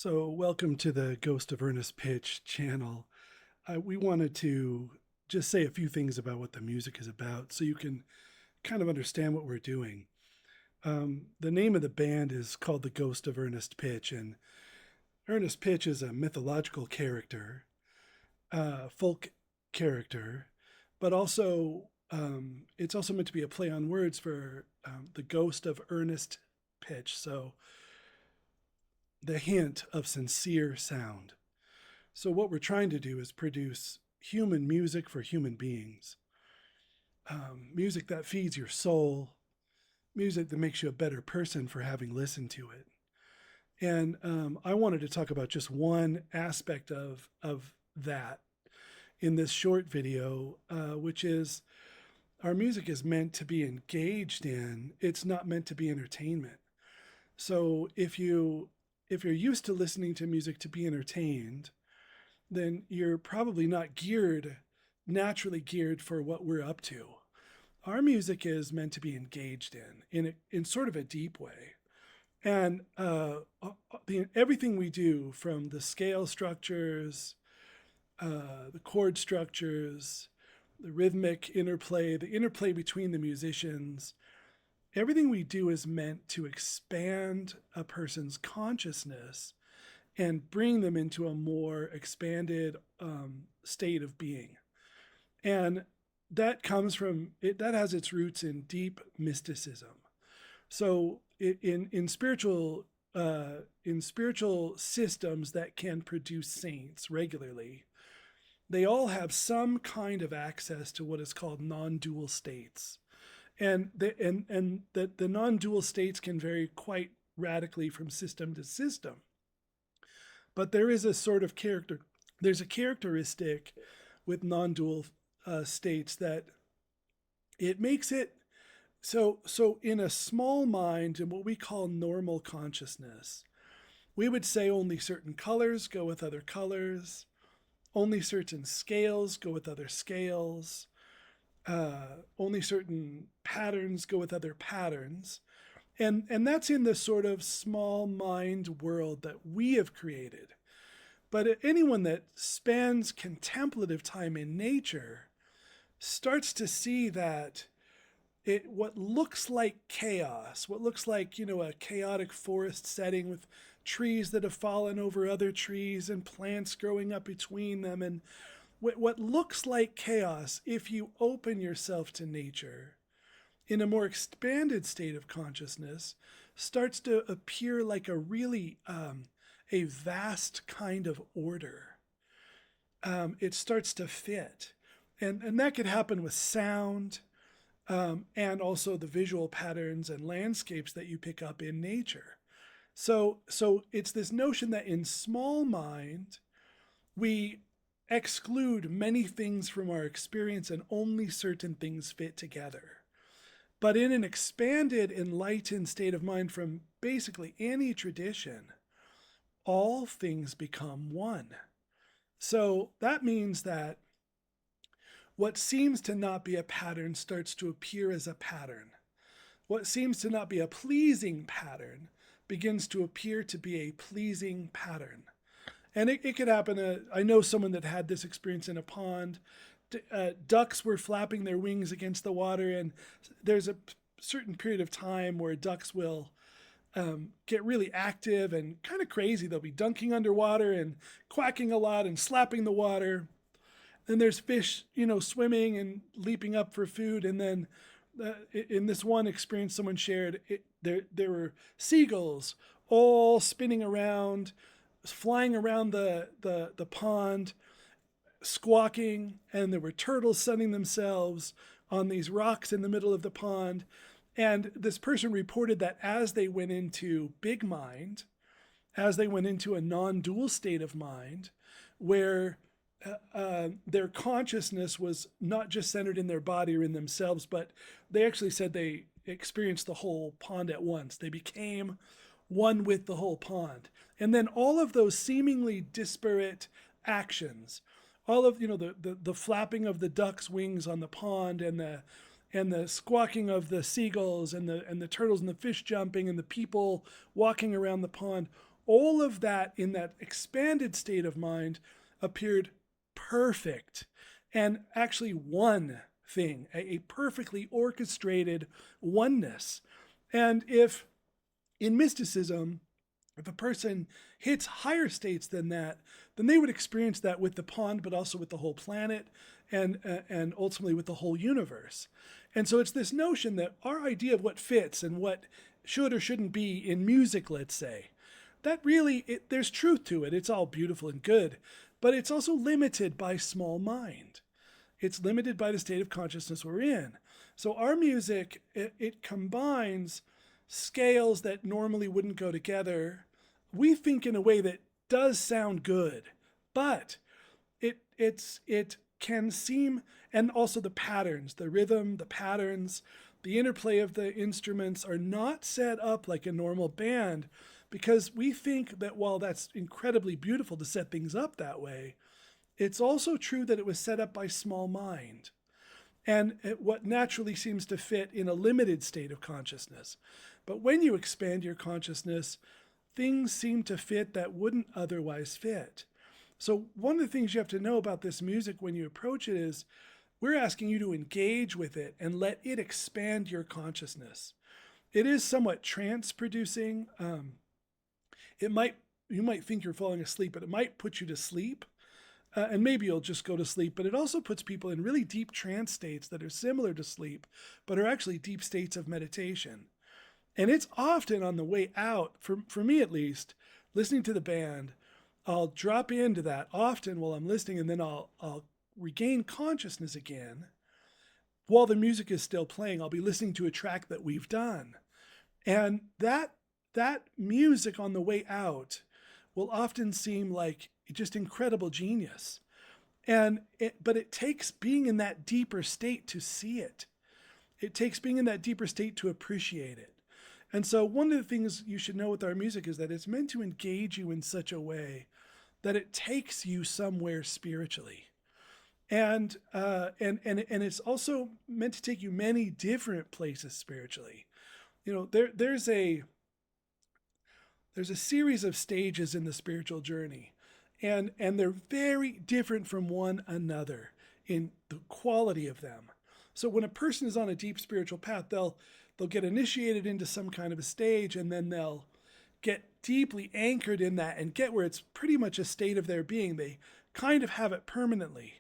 So, welcome to the Ghost of Ernest Pitch channel. We wanted to just say a few things about what the music is about so you can kind of understand what we're doing. The name of the band is called The Ghost of Ernest Pitch, and Ernest Pitch is a mythological character, folk character, but also it's also meant to be a play on words for the ghost of Ernest Pitch. So, the hint of sincere sound. So, what we're trying to do is produce human music for human beings, music that feeds your soul, music that makes you a better person for having listened to it. And I wanted to talk about just one aspect of that in this short video, which is our music is meant to be engaged in. It's not meant to be entertainment. So if you're used to listening to music to be entertained, then you're probably not naturally geared for what we're up to. Our music is meant to be engaged in sort of a deep way. And everything we do, from the scale structures, the chord structures, the rhythmic interplay, the interplay between the musicians, everything we do is meant to expand a person's consciousness and bring them into a more expanded state of being. And that comes from it, that has its roots in deep mysticism. So in spiritual systems that can produce saints regularly, they all have some kind of access to what is called non-dual states. And the non-dual states can vary quite radically from system to system. But there is a sort of character. There's a characteristic with non-dual states that it makes it so in a small mind, in what we call normal consciousness, we would say only certain colors go with other colors, only certain scales go with other scales, only certain patterns go with other patterns. And that's in the sort of small mind world that we have created. But anyone that spends contemplative time in nature starts to see that what looks like chaos, what looks like, a chaotic forest setting with trees that have fallen over other trees and plants growing up between them, and what looks like chaos, if you open yourself to nature in a more expanded state of consciousness, starts to appear like a vast kind of order. It starts to fit. And that could happen with sound, and also the visual patterns and landscapes that you pick up in nature. So it's this notion that in small mind, we exclude many things from our experience and only certain things fit together. But in an expanded, enlightened state of mind from basically any tradition, all things become one. So that means that what seems to not be a pattern starts to appear as a pattern. What seems to not be a pleasing pattern begins to appear to be a pleasing pattern. And it could happen. I know someone that had this experience in a pond. Ducks were flapping their wings against the water, and there's a certain period of time where ducks will get really active and kind of crazy. They'll be dunking underwater and quacking a lot and slapping the water. Then there's fish, swimming and leaping up for food. And then in this one experience someone shared, there were seagulls all spinning around, flying around the pond, squawking, and there were turtles sunning themselves on these rocks in the middle of the pond. And this person reported that as they went into big mind, as they went into a non-dual state of mind, where their consciousness was not just centered in their body or in themselves, but they actually said they experienced the whole pond at once. They became one with the whole pond. And then all of those seemingly disparate actions, all of the flapping of the duck's wings on the pond, and the squawking of the seagulls, and the turtles and the fish jumping and the people walking around the pond, all of that in that expanded state of mind appeared perfect and actually one thing, a perfectly orchestrated oneness. And if in mysticism, if a person hits higher states than that, then they would experience that with the pond, but also with the whole planet, and ultimately with the whole universe. And so it's this notion that our idea of what fits and what should or shouldn't be in music, let's say, that really there's truth to it. It's all beautiful and good, but it's also limited by small mind. It's limited by the state of consciousness we're in. So our music, it combines scales that normally wouldn't go together. We think in a way that does sound good, but it can seem, and also the patterns, the rhythm, the patterns, the interplay of the instruments are not set up like a normal band, because we think that while that's incredibly beautiful to set things up that way, it's also true that it was set up by small mind and what naturally seems to fit in a limited state of consciousness. But when you expand your consciousness, things seem to fit that wouldn't otherwise fit. So one of the things you have to know about this music when you approach it is we're asking you to engage with it and let it expand your consciousness. It is somewhat trance producing. You might think you're falling asleep, but it might put you to sleep. And maybe you'll just go to sleep, but it also puts people in really deep trance states that are similar to sleep, but are actually deep states of meditation. And it's often on the way out, for me at least, listening to the band, I'll drop into that often while I'm listening, and then I'll regain consciousness again. While the music is still playing, I'll be listening to a track that we've done. And that music on the way out will often seem like just incredible genius. But it takes being in that deeper state to see it. It takes being in that deeper state to appreciate it. And so one of the things you should know with our music is that it's meant to engage you in such a way that it takes you somewhere spiritually. And it's also meant to take you many different places spiritually. You know, there's a series of stages in the spiritual journey, and they're very different from one another in the quality of them. So when a person is on a deep spiritual path, they'll get initiated into some kind of a stage, and then they'll get deeply anchored in that and get where it's pretty much a state of their being. They kind of have it permanently.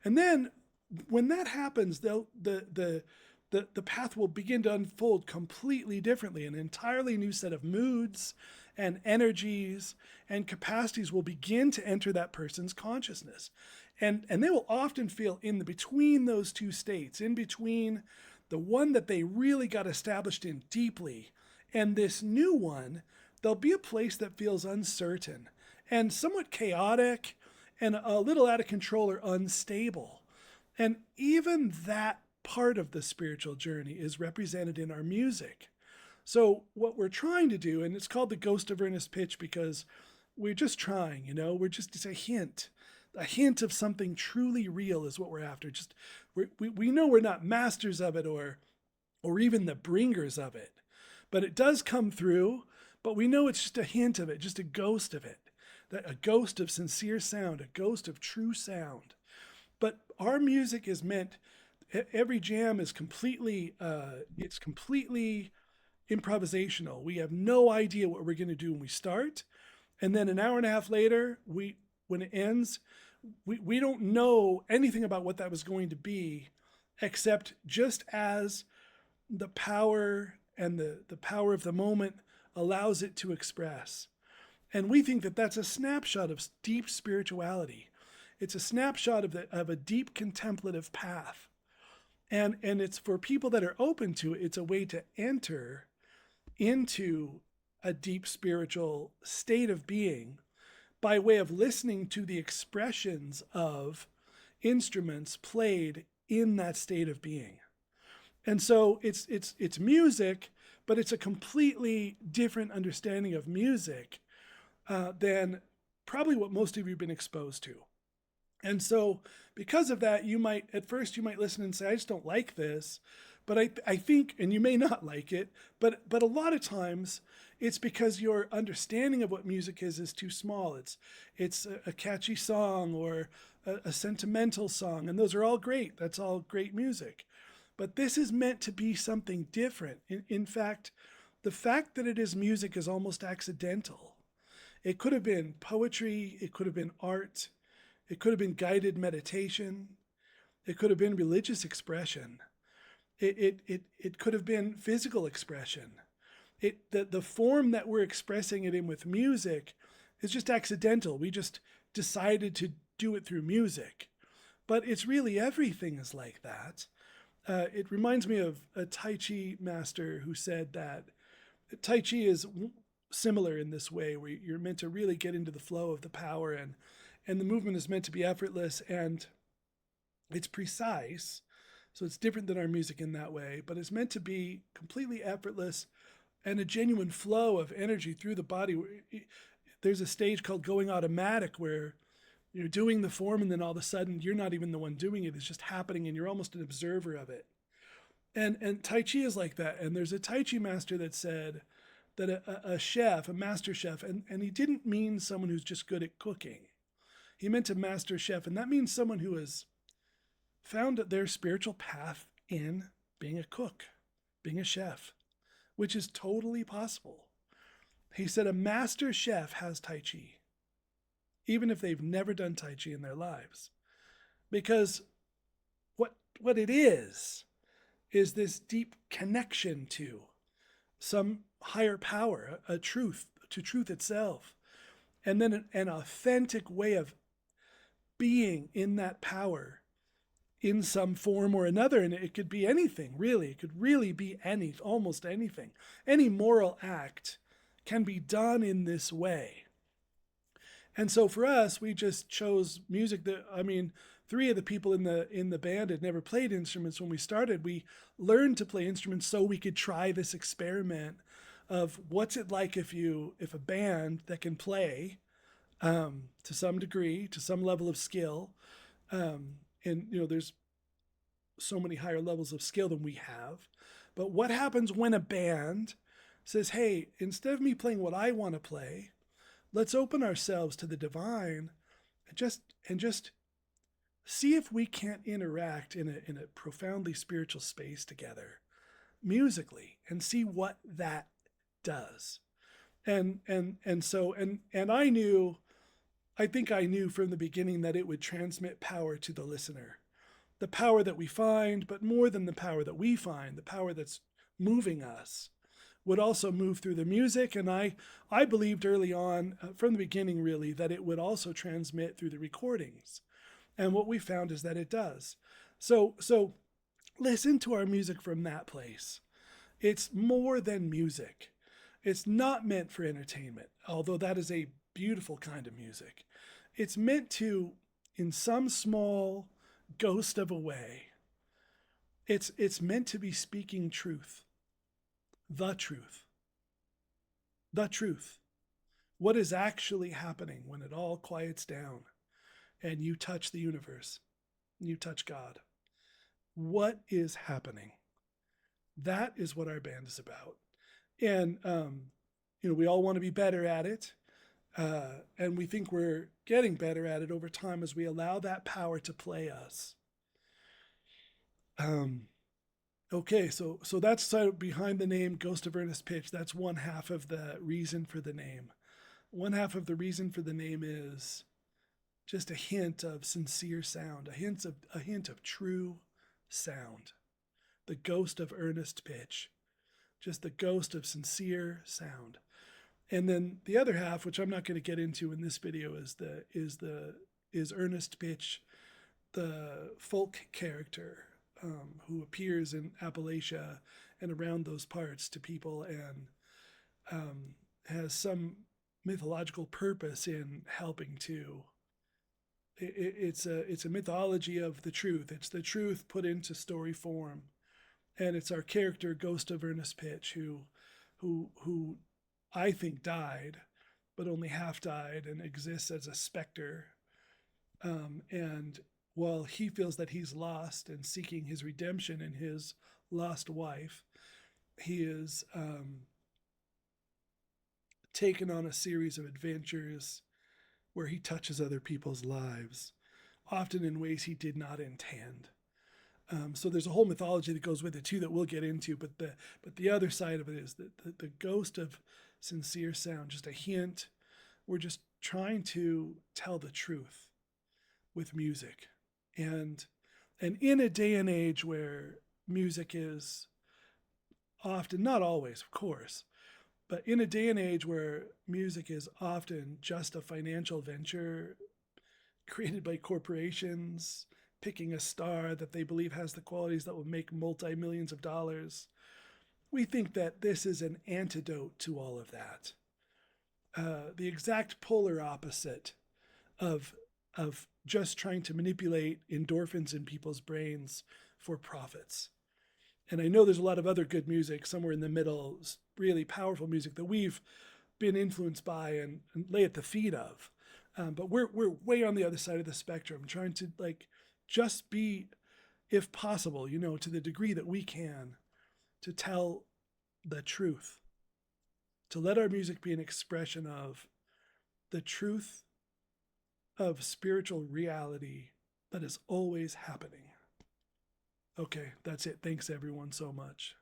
And then when that happens, the path will begin to unfold completely differently. An entirely new set of moods and energies and capacities will begin to enter that person's consciousness. And they will often feel in between those two states, in between the one that they really got established in deeply and this new one, there'll be a place that feels uncertain and somewhat chaotic and a little out of control or unstable. And even that part of the spiritual journey is represented in our music. So what we're trying to do, and it's called the Ghost of Ernest Pitch because we're just trying, it's a hint of something truly real is what we're after. Just we know we're not masters of it or even the bringers of it, but it does come through. But we know it's just a hint of it, just a ghost of it, a ghost of sincere sound, a ghost of true sound. But our music is meant. Every jam is completely improvisational. We have no idea what we're going to do when we start. And then an hour and a half later, when it ends, we don't know anything about what that was going to be, except just as the power and the power of the moment allows it to express. And we think that that's a snapshot of deep spirituality. It's a snapshot of a deep contemplative path. And it's for people that are open to it, it's a way to enter into a deep spiritual state of being by way of listening to the expressions of instruments played in that state of being. And so it's music, but it's a completely different understanding of music than probably what most of you have been exposed to. And so because of that, at first you might listen and say, I just don't like this. But I think, and you may not like it, but a lot of times it's because your understanding of what music is too small. It's a catchy song or a sentimental song, and those are all great. That's all great music. But this is meant to be something different. In fact, the fact that it is music is almost accidental. It could have been poetry, it could have been art, it could have been guided meditation, it could have been religious expression. It could have been physical expression. The form that we're expressing it in with music is just accidental. We just decided to do it through music. But it's really everything is like that. It reminds me of a Tai Chi master who said that Tai Chi is similar in this way, where you're meant to really get into the flow of the power, and the movement is meant to be effortless and it's precise. So it's different than our music in that way, but it's meant to be completely effortless and a genuine flow of energy through the body. There's a stage called going automatic where you're doing the form and then all of a sudden you're not even the one doing it. It's just happening and you're almost an observer of it. And Tai Chi is like that. And there's a Tai Chi master that said that a chef, a master chef, and he didn't mean someone who's just good at cooking. He meant a master chef, and that means someone who has found their spiritual path in being a cook, being a chef, which is totally possible. He said a master chef has Tai Chi, even if they've never done Tai Chi in their lives. Because what it is this deep connection to some higher power, a truth, to truth itself, and then an authentic way of being in that power in some form or another. And it could be anything, really. It could really be almost anything. Any moral act can be done in this way. And so for us, we just chose music that, I mean, 3 of the people in the band had never played instruments when we started. We learned to play instruments so we could try this experiment of what's it like if a band that can play to some degree, to some level of skill, and there's so many higher levels of skill than we have. But what happens when a band says, hey, instead of me playing what I want to play, let's open ourselves to the divine and just see if we can't interact in a profoundly spiritual space together musically and see what that does. And I think I knew from the beginning that it would transmit power to the listener. The power that we find, but more than the power that we find, the power that's moving us would also move through the music. And I believed early on, from the beginning really, that it would also transmit through the recordings. And what we found is that it does. So listen to our music from that place. It's more than music. It's not meant for entertainment, although that is a beautiful kind of music. It's meant to, in some small ghost of a way, it's meant to be speaking truth. The truth. The truth. What is actually happening when it all quiets down and you touch the universe, you touch God? What is happening? That is what our band is about. And, we all want to be better at it. And we think we're getting better at it over time as we allow that power to play us. Okay, so that's behind the name Ghost of Ernest Pitch. That's one half of the reason for the name. One half of the reason for the name is just a hint of sincere sound, a hint of true sound. The ghost of Ernest Pitch, just the ghost of sincere sound. And then the other half, which I'm not going to get into in this video, is Ernest Pitch, the folk character who appears in Appalachia and around those parts to people, and has some mythological purpose in helping to. It's a mythology of the truth. It's the truth put into story form, and it's our character Ghost of Ernest Pitch who I think died, but only half died and exists as a specter. And while he feels that he's lost and seeking his redemption in his lost wife, he is taken on a series of adventures where he touches other people's lives, often in ways he did not intend. So there's a whole mythology that goes with it too that we'll get into. But the other side of it is that the ghost of Sincere Sound, just a hint. We're just trying to tell the truth with music, and in a day and age where music is often, not always, of course, but in a day and age where music is often just a financial venture created by corporations picking a star that they believe has the qualities that will make multi-millions of dollars, we think that this is an antidote to all of that. The exact polar opposite of just trying to manipulate endorphins in people's brains for profits. And I know there's a lot of other good music somewhere in the middle, really powerful music that we've been influenced by and lay at the feet of. But we're way on the other side of the spectrum, trying to just be, if possible, to the degree that we can, to tell the truth, to let our music be an expression of the truth of spiritual reality that is always happening. Okay, that's it. Thanks everyone so much.